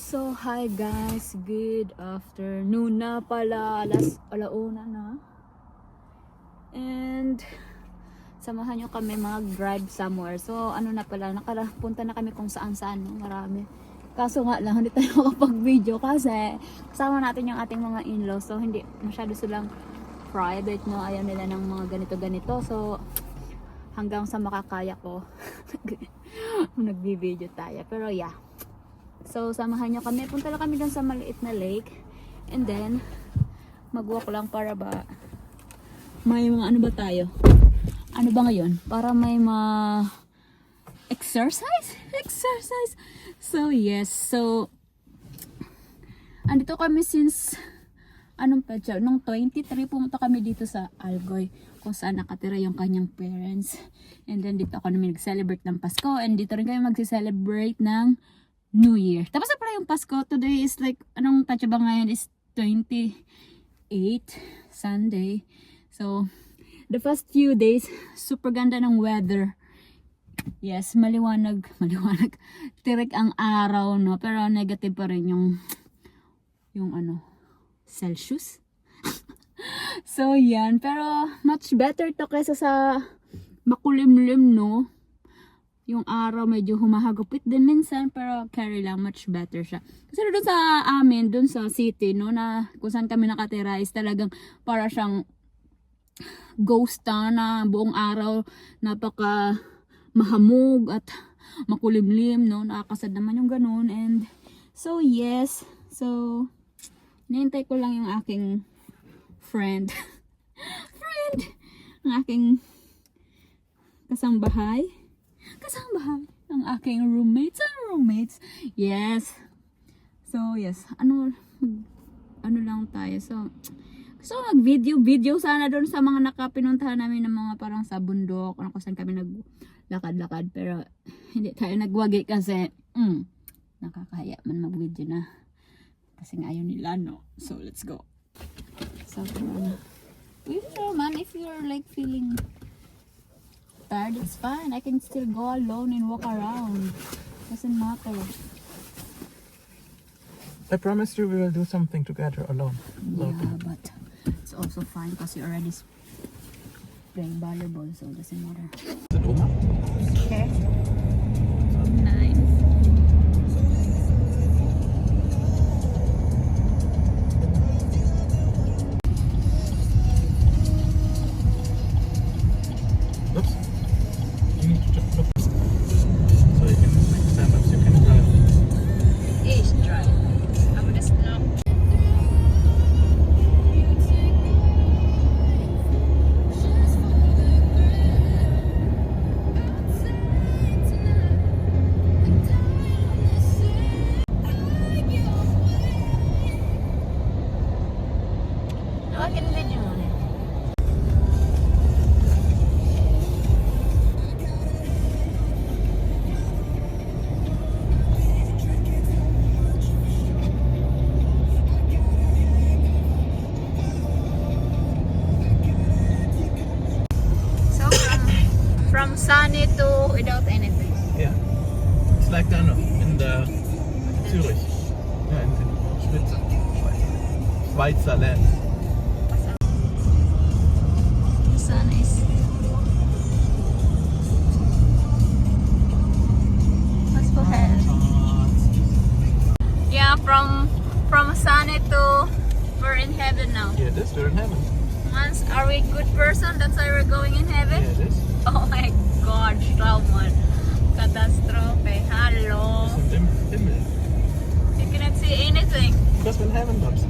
So, hi guys, good afternoon na pala, alauna na. And samahan nyo kami mag-drive somewhere. So, ano na pala, nakarapunta na kami kung saan-saan, no? Marami. Kaso nga lang, hindi tayo makapag-video kasi kasama natin yung ating mga in-laws. So, hindi masyado silang private, no? Ayaw nila ng mga ganito-ganito. So, hanggang sa makakaya ko, nag-video tayo. Pero yeah. So, samahan nyo kami. Punta lang kami dun sa maliit na lake. And then, mag-walk lang para ba may mga ano ba tayo? Ano ba ngayon? Para may exercise? Exercise! So, yes. So, andito kami since anong petsa? Nung 23 pumunta kami dito sa Algoy kung saan nakatira yung kanyang parents. And then, dito ako namin nag-celebrate ng Pasko. And dito rin kami mag-celebrate ng New Year. Tapos na pala yung Pasko. Today is like, anong petsa ba ngayon is 28 Sunday. So, the first few days, super ganda ng weather. Yes, maliwanag. Tirik ang araw, no? Pero negative pa rin yung ano, Celsius. So, yan. Pero, much better to kaysa sa makulimlim, no? Yung araw medyo humahagupit din minsan, pero carry lang, much better siya. Kasi doon sa amin, doon sa city, no, na kung saan kami nakatira is talagang para siyang ghost town na buong araw napaka mahamog at makulimlim, no, nakakasad naman yung ganun. And so yes, so nihintay ko lang yung aking friend ang aking kasambahay ng aking roommates. Yes. So, yes. Ano lang tayo. So mag-video sana doon sa mga nakapinuntahan namin ng mga parang sa bundok. Ano kung saan kami naglakad-lakad. Pero, hindi tayo nagwagi kasi, nakakaya man mag-video na. Kasi nga ayaw nila, no? So, let's go. So, sure, man, if you're like feeling tired, it's fine. I can still go alone and walk around. Doesn't matter. I promise you we will do something together alone. Yeah, but it's also fine because you're already playing volleyball, so it doesn't matter. Is it Oma? Okay. Nice. Oops. You need to just look. So you can stand up so you can drive. Ish, drive. I would just look. Akin video mo na. So from sunny to without anything. Yeah. It's like in the Zurich. Yeah, in Spitze. Schweizer land. The sun is what's for head? Yeah, from sunny to we're in heaven now. Yeah, this we're in heaven. Once are we good person? That's why we're going in heaven? Yeah, this. Oh my God, Salmon. Catastrophe. Hello. Ist im Himmel. You cannot see anything. Because we're in heaven, Babs.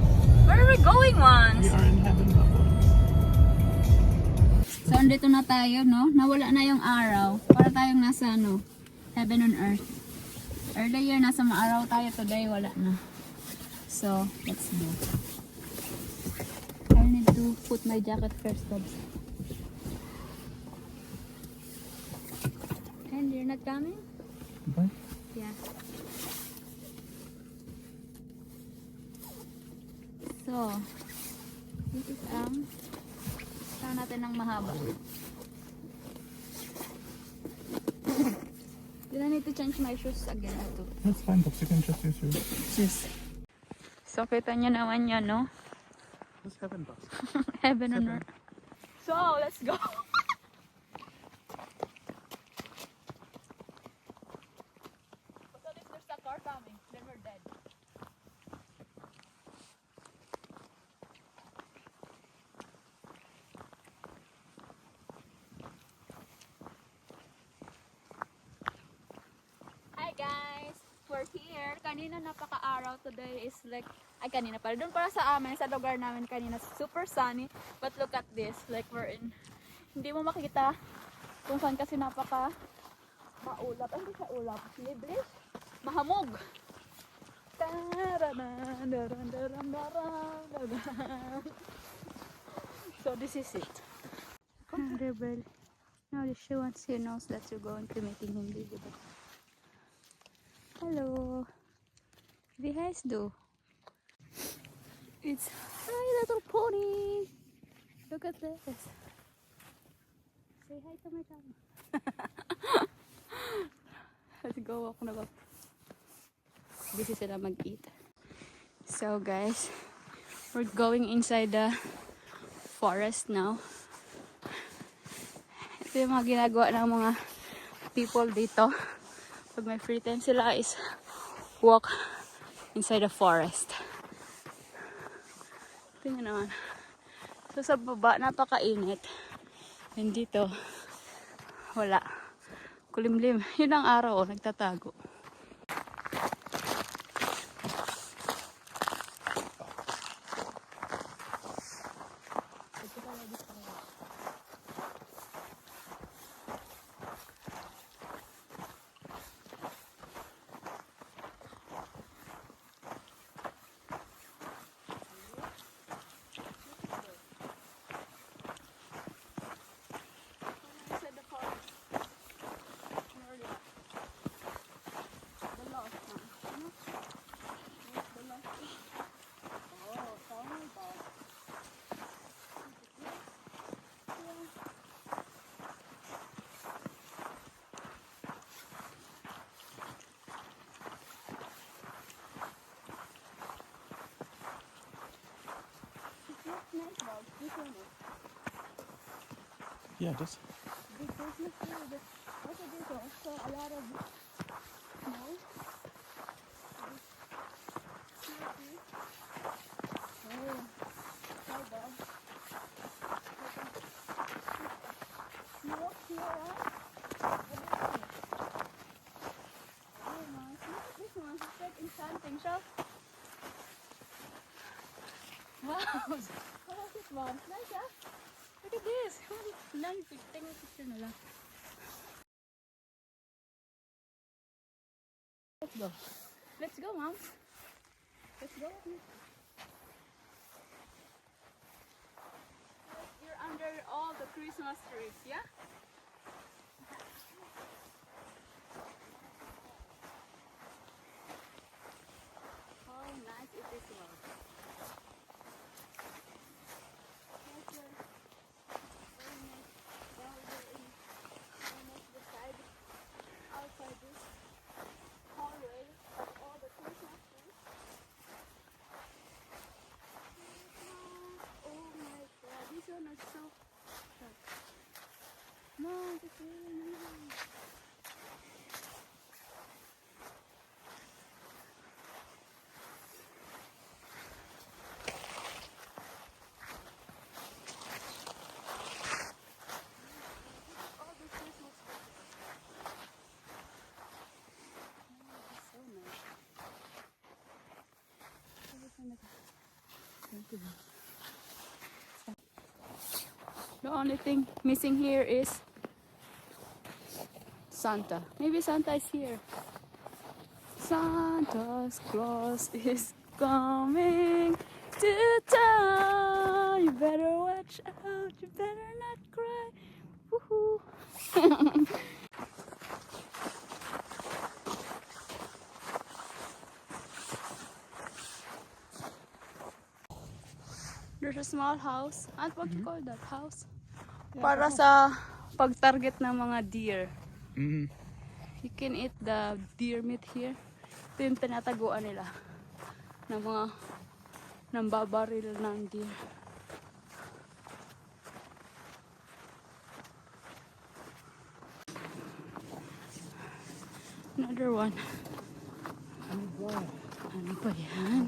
Where are we going once? We are in heaven, Babs. So, andito na tayo, no? Nawala na yung araw. Para tayong nasa, heaven on earth. Earlier, nasa maaraw tayo. Today, wala na. So, let's go. I need to put my jacket first, Babs. And you're not coming? Bye. Yeah. So, this is saan natin ng mahaba. Then I need to change my shoes again too. That's fine, Box. You can just use your... Yes. So, kita niyo naman yan, no? That's heaven, Box. Heaven on earth. So, let's go. So, if there's a car coming, then we're dead. Hi guys! We're here. Kanina napaka-araw. Today is like, ay kanina pala. Doon para sa amin, sa lugar namin kanina, super sunny. But look at this. Like we're in, hindi mo makita kung saan kasi napaka maulap. Ay, hindi siya ulap. Liblish. Mahamog. So this is it. Rebel. Now she wants, he knows that you're going to meeting him, diba? Hello. Say hi, do. It's hi, little pony. Look at this. Say hi to my channel. Let's go walk na ba? Busy sila mag-eat. So guys, we're going inside the forest now. Ito yung mga ginagawa ng mga people dito. Pag may free time sila is walk inside the forest. Tingnan naman. So sa baba, napakainit. And dito, wala. Kulimlim. Yun ang araw, oh, nagtatago. Yeah, this. Also a lot of snow. Oh, so bad. You walk here, right? Oh, nice. Look at this one. It's like enchanting. Show. Wow. How was this one? Nice, yeah? Look at this. Lang, picture na lang. Let's go. Let's go, Mom. Let's go. You're under all the Christmas trees, yeah? How nice it is, Mom. Outside this hallway of all the Christmas trees. Oh my god, this one is so sharp. No, this is really nice. All the Christmas trees. So nice. The only thing missing here is Santa. Maybe Santa is here. Santa Claus is coming to town. You better watch out. You better not cry. Woohoo. There's a small house. And what you call that house? Para sa pag-target ng mga deer. Mm. You can eat the deer meat here. Ito yung tinataguan nila ng mga nambabaril ng deer. Another one. Ano ba yan?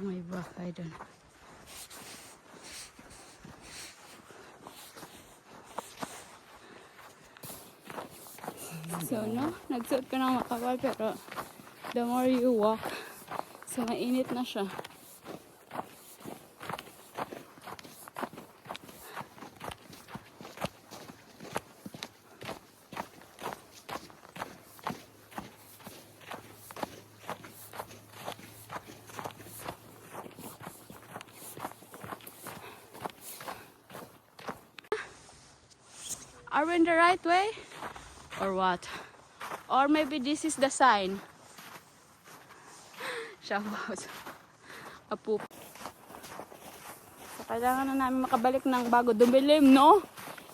May bakay doon. So, no? Nagsuot ko ng makapal pero the more you walk, so mainit na siya. Are we in the right way? Or what? Or maybe this is the sign. Shout Apo. So, kailangan na namin makabalik ng bago dumilim, no?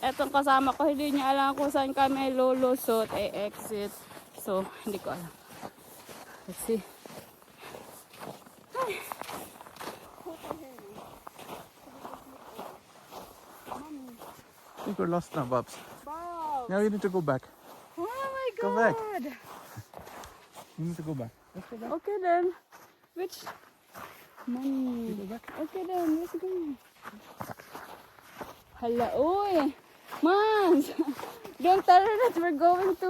Etong kasama ko, hindi niya alam kung saan kami lulusot, exit. So, hindi ko alam. Let's see. Ay. I think we're lost now, Babs. Wow. Now you need to go back. Oh my Go god. back. You need to go back. Let's go back. Okay then. Which money? You go back. Okay then, let's go. Hala, uy. Mans! Don't tell her that we're going to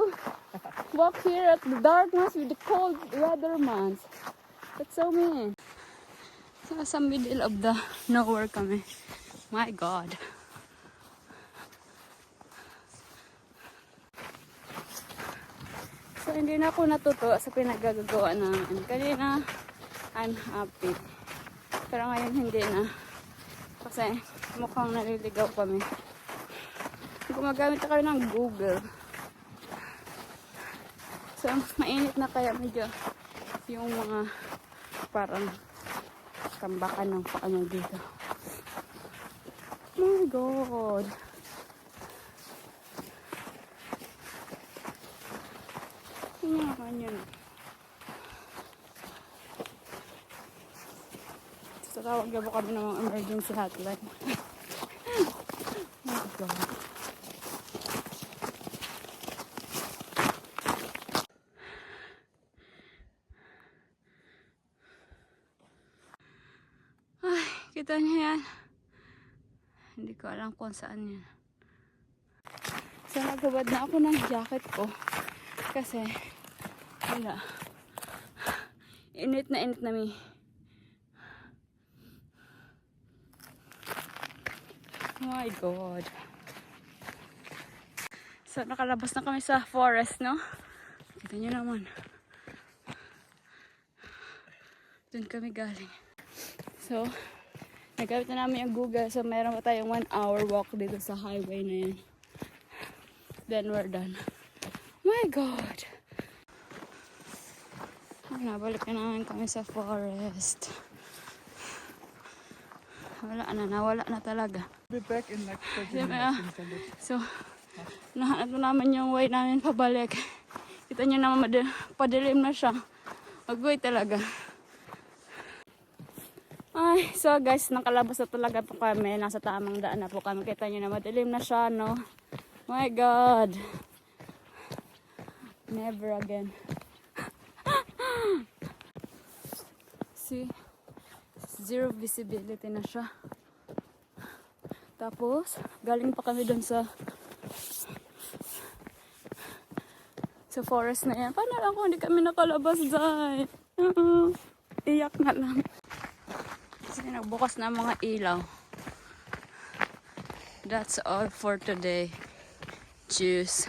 walk here at the darkness with the cold weather, Mans. That's so mean. So, sa middle of the nowhere kami. My God. So, hindi na ako natutuwa sa pinagagawa namin. Kanina, I'm happy. Pero ngayon, hindi na. Kasi, mukhang naliligaw kami. Gumagamit na kami ng Google. So, mainit na kaya medyo yung mga parang tambakan ng paano dito. Oh my God. Tingnan naman yun. Tatawag na ba kami ng mga emergency hotline? Oh my God. Ay, kita niyo yan. Hindi ko alam kung saan yan. So, nagabad na ako ng jacket ko. Kasi, wala. Init na mi. Oh my God. So, nakalabas na kami sa forest, no? Kita nyo naman. Doon kami galing. So, nagamit na namin yung Google. So, meron pa tayong 1 hour walk dito sa highway na yan. Then, we're done. My God! Nabalik na namin kami sa forest. Wala na, nawala na talaga. Be back in like 30 Yeah. minutes. So, nahanap na naman yung way namin pabalik. Kita nyo naman, padilim na siya. Mag-way talaga. Ay, so guys, nakalabas na talaga po kami. Nasa tamang daan na po kami. Kita nyo na, madilim na siya, no? My God! Never again. See? Zero visibility na siya. Tapos, galing pa kami dun sa forest na yan. Paano lang kung hindi kami nakalabas dyan? Iyak na lang. Kasi nagbukas na mga ilaw. That's all for today. Cheers.